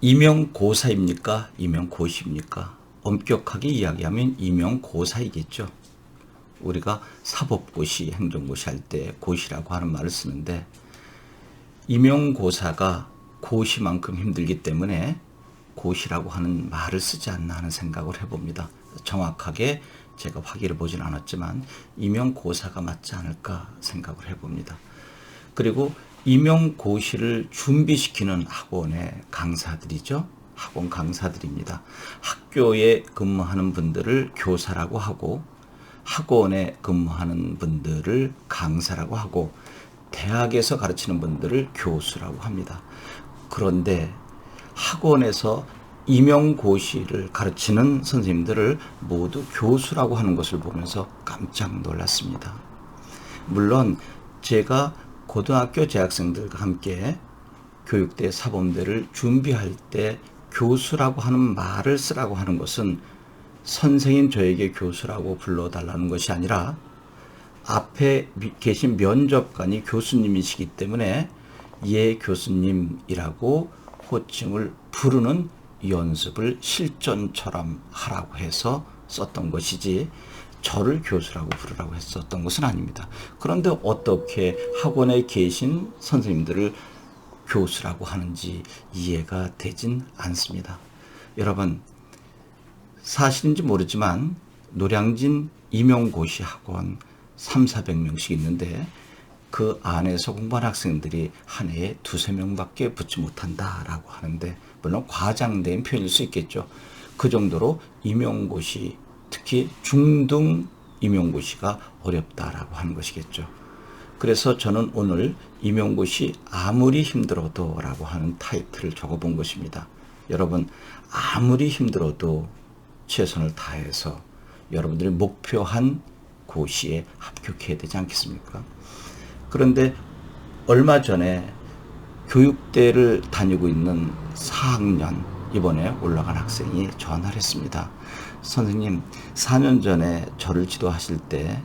임용고사입니까? 임용고시입니까? 엄격하게 이야기하면 임용고사이겠죠. 우리가 사법고시, 행정고시 할 때 고시라고 하는 말을 쓰는데 임용고사가 고시만큼 힘들기 때문에 고시라고 하는 말을 쓰지 않나 하는 생각을 해봅니다. 정확하게 제가 확인해 보진 않았지만 임용고사가 맞지 않을까 생각을 해봅니다. 그리고 임용고시를 준비시키는 학원의 강사들이죠. 학원 강사들입니다. 학교에 근무하는 분들을 교사라고 하고 학원에 근무하는 분들을 강사라고 하고 대학에서 가르치는 분들을 교수라고 합니다. 그런데 학원에서 임용고시를 가르치는 선생님들을 모두 교수라고 하는 것을 보면서 깜짝 놀랐습니다. 물론 제가 고등학교 재학생들과 함께 교육대 사범대를 준비할 때 교수라고 하는 말을 쓰라고 하는 것은 선생님 저에게 교수라고 불러달라는 것이 아니라 앞에 계신 면접관이 교수님이시기 때문에 예 교수님이라고 호칭을 부르는 연습을 실전처럼 하라고 해서 썼던 것이지 저를 교수라고 부르라고 했었던 것은 아닙니다. 그런데 어떻게 학원에 계신 선생님들을 교수라고 하는지 이해가 되진 않습니다. 여러분, 사실인지 모르지만 노량진 임용고시 학원 300~400명씩 있는데 그 안에서 공부한 학생들이 한 해에 2~3명밖에 붙지 못한다라고 하는데 물론 과장된 표현일 수 있겠죠. 그 정도로 임용고시, 특히 중등 임용고시가 어렵다라고 하는 것이겠죠. 그래서 저는 오늘 임용고시 아무리 힘들어도 라고 하는 타이틀을 적어본 것입니다. 여러분, 아무리 힘들어도 최선을 다해서 여러분들이 목표한 고시에 합격해야 되지 않겠습니까? 그런데 얼마 전에 교육대를 다니고 있는 4학년 이번에 올라간 학생이 전화를 했습니다. 선생님, 4년 전에 저를 지도하실 때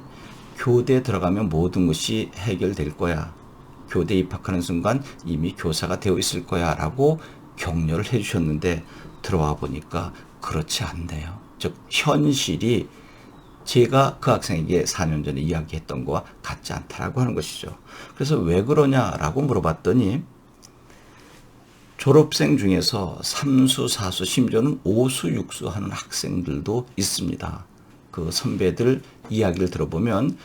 교대에 들어가면 모든 것이 해결될 거야. 교대 입학하는 순간 이미 교사가 되어 있을 거야 라고 격려를 해주셨는데 들어와 보니까 그렇지 않네요. 즉 현실이 제가 그 학생에게 4년 전에 이야기했던 거와 같지 않다라고 하는 것이죠. 그래서 왜 그러냐라고 물어봤더니 졸업생 중에서 3수, 4수, 심지어는 5수, 6수 하는 학생들도 있습니다. 그 선배들 이야기를 들어보면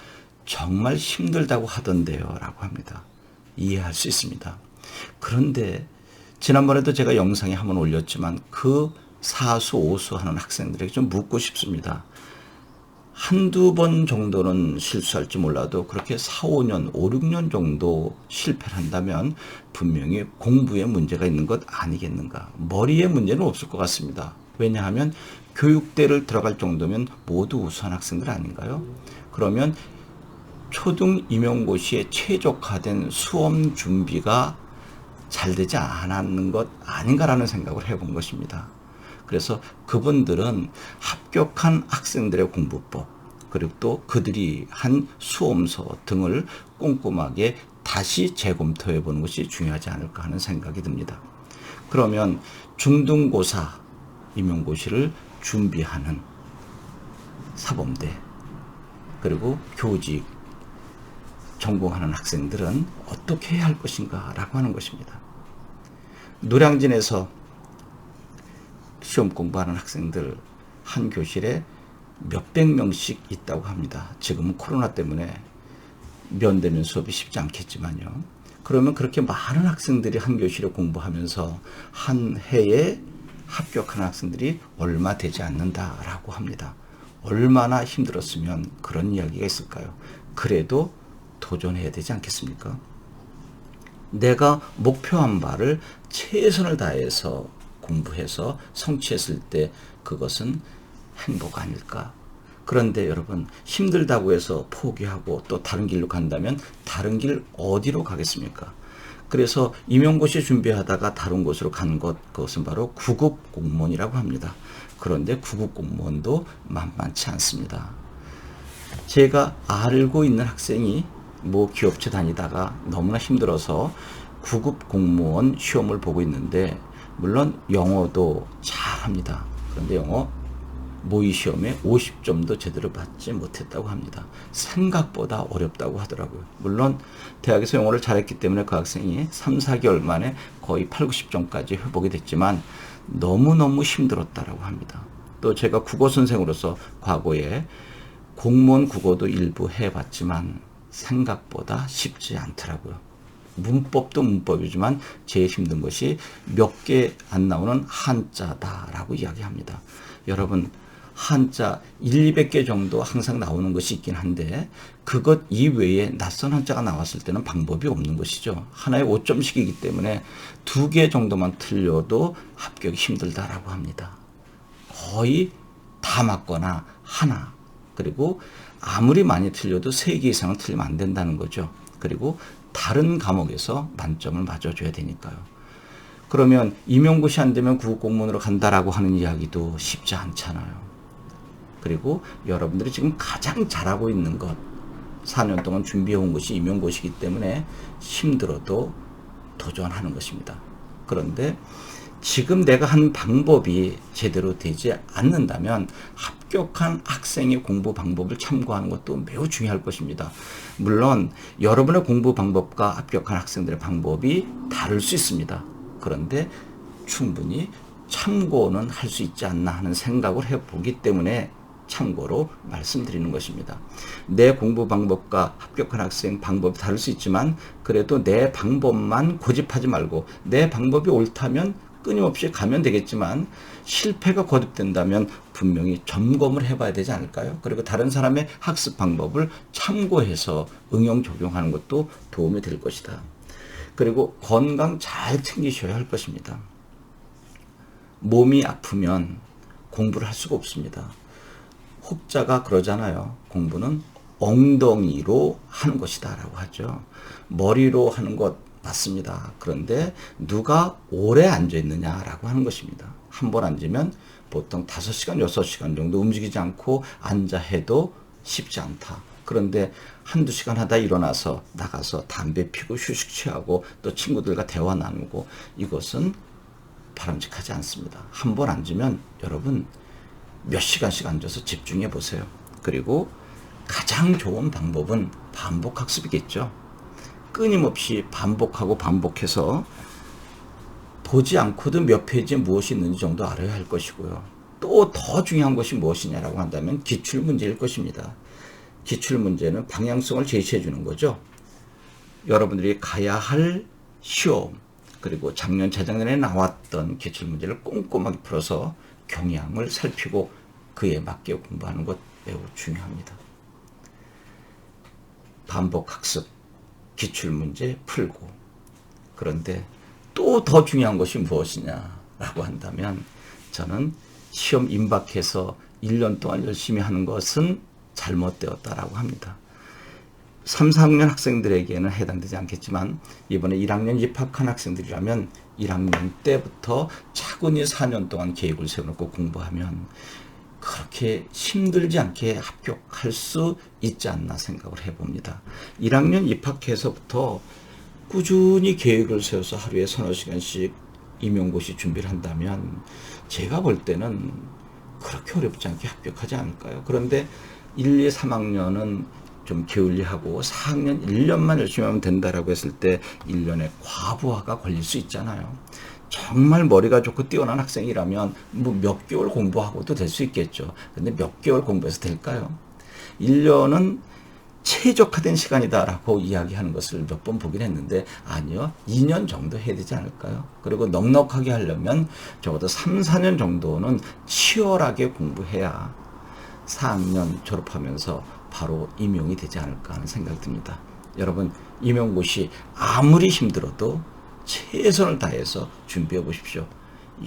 정말 힘들다고 하던데요 라고 합니다. 이해할 수 있습니다. 그런데 지난번에도 제가 영상에 한번 올렸지만 그 4수, 5수 하는 학생들에게 좀 묻고 싶습니다. 한두 번 정도는 실수할지 몰라도 그렇게 4, 5년, 5, 6년 정도 실패를 한다면 분명히 공부에 문제가 있는 것 아니겠는가. 머리에 문제는 없을 것 같습니다. 왜냐하면 교육대를 들어갈 정도면 모두 우수한 학생들 아닌가요? 그러면 초등 임용고시에 최적화된 수험 준비가 잘 되지 않았는 것 아닌가라는 생각을 해본 것입니다. 그래서 그분들은 합격한 학생들의 공부법 그리고 또 그들이 한 수험서 등을 꼼꼼하게 다시 재검토해 보는 것이 중요하지 않을까 하는 생각이 듭니다. 그러면 중등고사 임용고시를 준비하는 사범대 그리고 교직 전공하는 학생들은 어떻게 해야 할 것인가 라고 하는 것입니다. 노량진에서 시험 공부하는 학생들 한 교실에 몇백 명씩 있다고 합니다. 지금은 코로나 때문에 면대면 수업이 쉽지 않겠지만요. 그러면 그렇게 많은 학생들이 한 교실에 공부하면서 한 해에 합격하는 학생들이 얼마 되지 않는다라고 합니다. 얼마나 힘들었으면 그런 이야기가 있을까요? 그래도 도전해야 되지 않겠습니까? 내가 목표한 바를 최선을 다해서 공부해서 성취했을 때 그것은 행복 아닐까? 그런데 여러분, 힘들다고 해서 포기하고 또 다른 길로 간다면 다른 길 어디로 가겠습니까? 그래서 임용고시 준비하다가 다른 곳으로 가는 것, 그것은 바로 구급 공무원이라고 합니다. 그런데 구급 공무원도 만만치 않습니다. 제가 알고 있는 학생이 뭐 기업체 다니다가 너무나 힘들어서 구급 공무원 시험을 보고 있는데 물론 영어도 잘합니다. 그런데 영어 모의 시험에 50점도 제대로 받지 못했다고 합니다. 생각보다 어렵다고 하더라고요. 물론 대학에서 영어를 잘했기 때문에 그 학생이 3, 4개월 만에 거의 8, 90점까지 회복이 됐지만 너무너무 힘들었다라고 합니다. 또 제가 국어 선생으로서 과거에 공무원 국어도 일부 해봤지만 생각보다 쉽지 않더라고요. 문법도 문법이지만 제일 힘든 것이 몇 개 안 나오는 한자다라고 이야기합니다. 여러분, 한자 1, 200개 정도 항상 나오는 것이 있긴 한데 그것 이외에 낯선 한자가 나왔을 때는 방법이 없는 것이죠. 하나에 5점씩이기 때문에 2개 정도만 틀려도 합격이 힘들다라고 합니다. 거의 다 맞거나 하나, 그리고 아무리 많이 틀려도 3개 이상은 틀리면 안 된다는 거죠. 그리고 다른 과목에서 만점을 맞아줘야 되니까요. 그러면 임용고시 안 되면 구급공무원으로 간다라고 하는 이야기도 쉽지 않잖아요. 그리고 여러분들이 지금 가장 잘하고 있는 것, 4년 동안 준비해온 것이 임용고시이기 때문에 힘들어도 도전하는 것입니다. 그런데 지금 내가 한 방법이 제대로 되지 않는다면 합격한 학생의 공부 방법을 참고하는 것도 매우 중요할 것입니다. 물론 여러분의 공부 방법과 합격한 학생들의 방법이 다를 수 있습니다. 그런데 충분히 참고는 할 수 있지 않나 하는 생각을 해보기 때문에 참고로 말씀드리는 것입니다. 내 공부 방법과 합격한 학생 방법이 다를 수 있지만 그래도 내 방법만 고집하지 말고 내 방법이 옳다면 끊임없이 가면 되겠지만 실패가 거듭된다면 분명히 점검을 해봐야 되지 않을까요? 그리고 다른 사람의 학습 방법을 참고해서 응용 적용하는 것도 도움이 될 것이다. 그리고 건강 잘 챙기셔야 할 것입니다. 몸이 아프면 공부를 할 수가 없습니다. 혹자가 그러잖아요. 공부는 엉덩이로 하는 것이다 라고 하죠. 머리로 하는 것 맞습니다. 그런데 누가 오래 앉아 있느냐라고 하는 것입니다. 한 번 앉으면 보통 5시간, 6시간 정도 움직이지 않고 앉아 해도 쉽지 않다. 그런데 한두 시간 하다 일어나서 나가서 담배 피고 휴식 취하고 또 친구들과 대화 나누고 이것은 바람직하지 않습니다. 한 번 앉으면 여러분 몇 시간씩 앉아서 집중해 보세요. 그리고 가장 좋은 방법은 반복 학습이겠죠. 끊임없이 반복하고 반복해서 보지 않고도 몇 페이지에 무엇이 있는지 정도 알아야 할 것이고요. 또 더 중요한 것이 무엇이냐라고 한다면 기출문제일 것입니다. 기출문제는 방향성을 제시해 주는 거죠. 여러분들이 가야 할 시험, 그리고 작년, 재작년에 나왔던 기출문제를 꼼꼼하게 풀어서 경향을 살피고 그에 맞게 공부하는 것 매우 중요합니다. 반복 학습, 기출문제 풀고. 그런데 또 더 중요한 것이 무엇이냐라고 한다면 저는 시험 임박해서 1년 동안 열심히 하는 것은 잘못되었다라고 합니다. 3, 4학년 학생들에게는 해당되지 않겠지만 이번에 1학년 입학한 학생들이라면 1학년 때부터 차근히 4년 동안 계획을 세워놓고 공부하면 그렇게 힘들지 않게 합격할 수 있지 않나 생각을 해봅니다. 1학년 입학해서부터 꾸준히 계획을 세워서 하루에 서너 시간씩 임용고시 준비를 한다면 제가 볼 때는 그렇게 어렵지 않게 합격하지 않을까요? 그런데 1, 2, 3학년은 좀 게을리하고 4학년 1년만 열심히 하면 된다라고 했을 때 1년에 과부하가 걸릴 수 있잖아요. 정말 머리가 좋고 뛰어난 학생이라면 뭐 몇 개월 공부하고도 될 수 있겠죠. 근데 몇 개월 공부해서 될까요? 1년은 최적화된 시간이다라고 이야기하는 것을 몇 번 보긴 했는데 아니요. 2년 정도 해야 되지 않을까요? 그리고 넉넉하게 하려면 적어도 3, 4년 정도는 치열하게 공부해야 4학년 졸업하면서 바로 임용이 되지 않을까 하는 생각이 듭니다. 여러분, 임용고시 아무리 힘들어도 최선을 다해서 준비해 보십시오.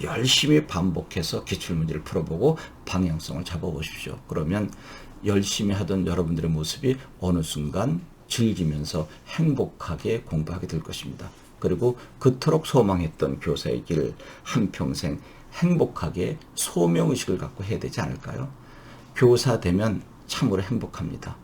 열심히 반복해서 기출문제를 풀어보고 방향성을 잡아보십시오. 그러면 열심히 하던 여러분들의 모습이 어느 순간 즐기면서 행복하게 공부하게 될 것입니다. 그리고 그토록 소망했던 교사의 길 한평생 행복하게 소명의식을 갖고 해야 되지 않을까요? 교사 되면 참으로 행복합니다.